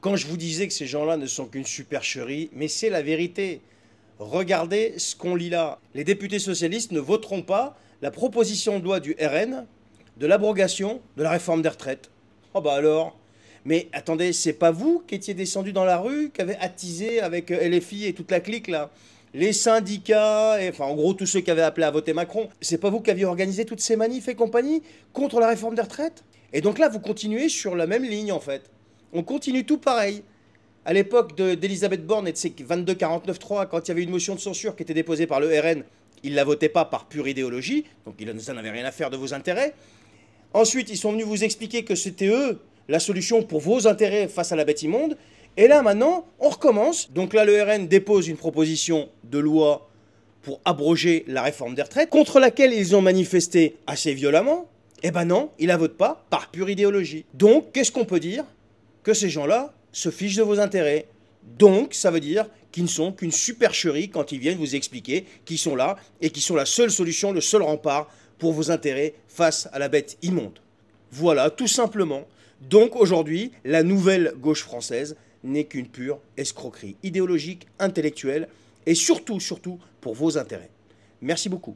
Quand je vous disais que ces gens-là ne sont qu'une supercherie, mais c'est la vérité. Regardez ce qu'on lit là. Les députés socialistes ne voteront pas la proposition de loi du RN de l'abrogation de la réforme des retraites. Oh bah alors. Mais attendez, c'est pas vous qui étiez descendu dans la rue, qui avez attisé avec LFI et toute la clique là, les syndicats, et, enfin en gros tous ceux qui avaient appelé à voter Macron. C'est pas vous qui aviez organisé toutes ces manifs et compagnie contre la réforme des retraites? Et donc là, vous continuez sur la même ligne en fait. On continue tout pareil. À l'époque d'Elisabeth Borne et de ses 22 49.3, quand il y avait une motion de censure qui était déposée par le RN, ils ne la votaient pas par pure idéologie, donc ils n'en avaient rien à faire de vos intérêts. Ensuite, ils sont venus vous expliquer que c'était eux la solution pour vos intérêts face à la bête immonde. Et là, maintenant, on recommence. Donc là, le RN dépose une proposition de loi pour abroger la réforme des retraites, contre laquelle ils ont manifesté assez violemment. Eh ben non, ils la votent pas par pure idéologie. Donc, qu'est-ce qu'on peut dire? Que ces gens-là se fichent de vos intérêts. Donc, ça veut dire qu'ils ne sont qu'une supercherie quand ils viennent vous expliquer qu'ils sont là et qu'ils sont la seule solution, le seul rempart pour vos intérêts face à la bête immonde. Voilà, tout simplement. Donc aujourd'hui, la nouvelle gauche française n'est qu'une pure escroquerie idéologique, intellectuelle et surtout pour vos intérêts. Merci beaucoup.